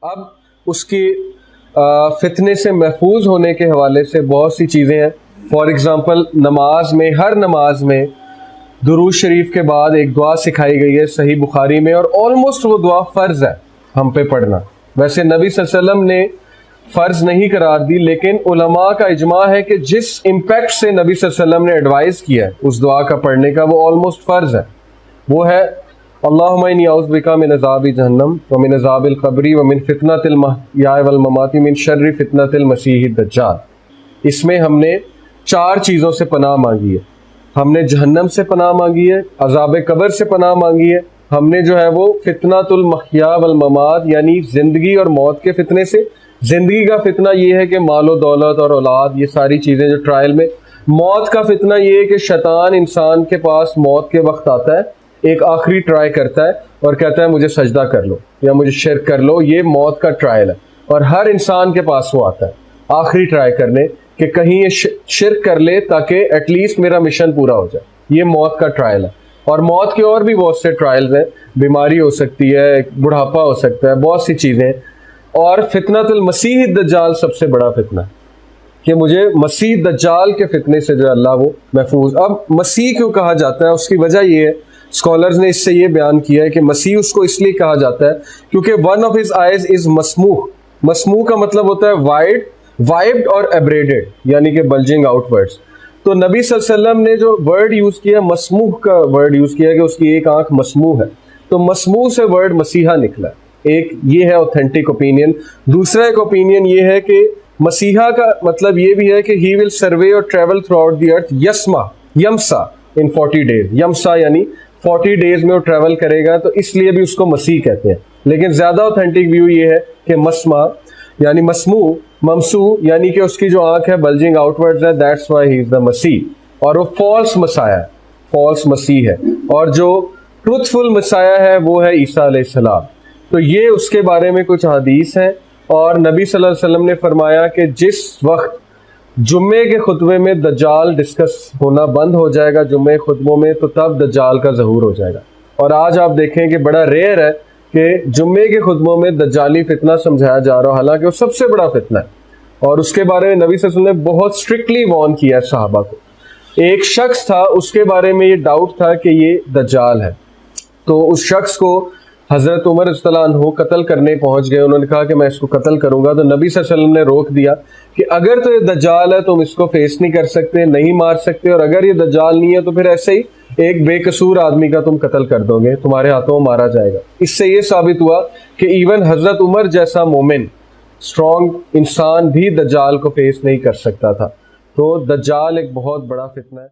اب اس کی فتنے سے محفوظ ہونے کے حوالے سے بہت سی چیزیں ہیں. فار ایگزامپل نماز میں، ہر نماز میں درود شریف کے بعد ایک دعا سکھائی گئی ہے صحیح بخاری میں، اور آلموسٹ وہ دعا فرض ہے ہم پہ پڑھنا. ویسے نبی صلی اللہ علیہ وسلم نے فرض نہیں قرار دی، لیکن علماء کا اجماع ہے کہ جس امپیکٹ سے نبی صلی اللہ علیہ وسلم نے ایڈوائز کیا ہے اس دعا کا پڑھنے کا، وہ آلموسٹ فرض ہے. وہ ہے اللہم انی اعوذ بک من عذاب جہنم ومن عذاب القبر ومن فتنۃ المحیا والممات من شر فتنۃ المسیح الدجال. اس میں ہم نے 4 چیزوں سے پناہ مانگی ہے. ہم نے جہنم سے پناہ مانگی ہے، عذاب قبر سے پناہ مانگی ہے، ہم نے جو ہے وہ فتنۃ المحیا والممات یعنی زندگی اور موت کے فتنے سے. زندگی کا فتنہ یہ ہے کہ مال و دولت اور اولاد، یہ ساری چیزیں جو ٹرائل میں. موت کا فتنہ یہ ہے کہ شیطان انسان کے پاس موت کے وقت آتا ہے، ایک آخری ٹرائی کرتا ہے اور کہتا ہے مجھے سجدہ کر لو یا مجھے شرک کر لو. یہ موت کا ٹرائل ہے، اور ہر انسان کے پاس وہ آتا ہے آخری ٹرائی کرنے کہ کہیں یہ شرک کر لے تاکہ ایٹ لیسٹ میرا مشن پورا ہو جائے. یہ موت کا ٹرائل ہے. اور موت کے اور بھی بہت سے ٹرائلز ہیں، بیماری ہو سکتی ہے، بڑھاپا ہو سکتا ہے، بہت سی چیزیں. اور فتنۃ المسیح الدجال سب سے بڑا فتنہ ہے کہ مجھے مسیح دجال کے فتنے سے جو اللہ وہ محفوظ. اب مسیح کیوں کہا جاتا ہے؟ اس کی وجہ یہ ہے، اسکالرز نے اس سے یہ بیان کیا ہے کہ مسیح اس کو اس لیے کہا جاتا ہے کیونکہ one of his eyes is مسموح. مسموح کا مطلب ہوتا ہے وائبڈ اور ایبریڈڈ، یعنی کہ بلجنگ آؤٹ ورڈز. تو نبی صلی اللہ علیہ وسلم نے جو ورڈ یوز کیا، مسموح کا ورڈ یوز کیا کہ اس کی ایک آنکھ مسموح ہے، تو مسموح سے ورڈ مسیحا نکلا. ایک یہ ہے اوتھینٹک اوپینین. دوسرا ایک اوپینین یہ ہے کہ مسیحا کا مطلب یہ بھی ہے کہ ہی ول سروے اور travel throughout the earth یمسا ان 40 days. یمسا یعنی 40 days میں وہ ٹریول کرے گا، تو اس لیے بھی اس کو مسیح کہتے ہیں. لیکن زیادہ اوتھینٹک ویو یہ ہے کہ مسما یعنی مسموع، ممسو یعنی کہ اس کی جو آنکھ ہے بلجنگ آؤٹ ورڈز ہے، دیٹس وائی ہی از دا مسیح. اور وہ فالس مسایا ہے، فالس مسیح ہے. اور جو ٹروتھ فل مسایا ہے وہ ہے عیسیٰ علیہ السلام. تو یہ اس کے بارے میں کچھ حدیث ہیں. اور نبی صلی اللہ علیہ وسلم نے فرمایا کہ جس وقت جمعے کے خطبے میں دجال ڈسکس ہونا بند ہو جائے گا جمعے خطبوں میں، تو تب دجال کا ظہور ہو جائے گا. اور آج آپ دیکھیں کہ بڑا ریئر ہے کہ جمعے کے خطبوں میں دجالی فتنہ سمجھایا جا رہا، حالانکہ وہ سب سے بڑا فتنہ ہے. اور اس کے بارے میں نبی صلی اللہ علیہ وسلم نے بہت اسٹرکٹلی وارن کیا ہے صحابہ کو. ایک شخص تھا، اس کے بارے میں یہ ڈاؤٹ تھا کہ یہ دجال ہے، تو اس شخص کو حضرت عمر رضی اللہ عنہ قتل کرنے پہنچ گئے. انہوں نے کہا کہ میں اس کو قتل کروں گا. تو نبی صلی اللہ علیہ وسلم نے روک دیا کہ اگر تو یہ دجال ہے تم اس کو فیس نہیں کر سکتے، نہیں مار سکتے، اور اگر یہ دجال نہیں ہے تو پھر ایسے ہی ایک بے قصور آدمی کا تم قتل کر دو گے، تمہارے ہاتھوں مارا جائے گا. اس سے یہ ثابت ہوا کہ ایون حضرت عمر جیسا مومن اسٹرانگ انسان بھی دجال کو فیس نہیں کر سکتا تھا. تو دجال ایک بہت بڑا فتنہ ہے.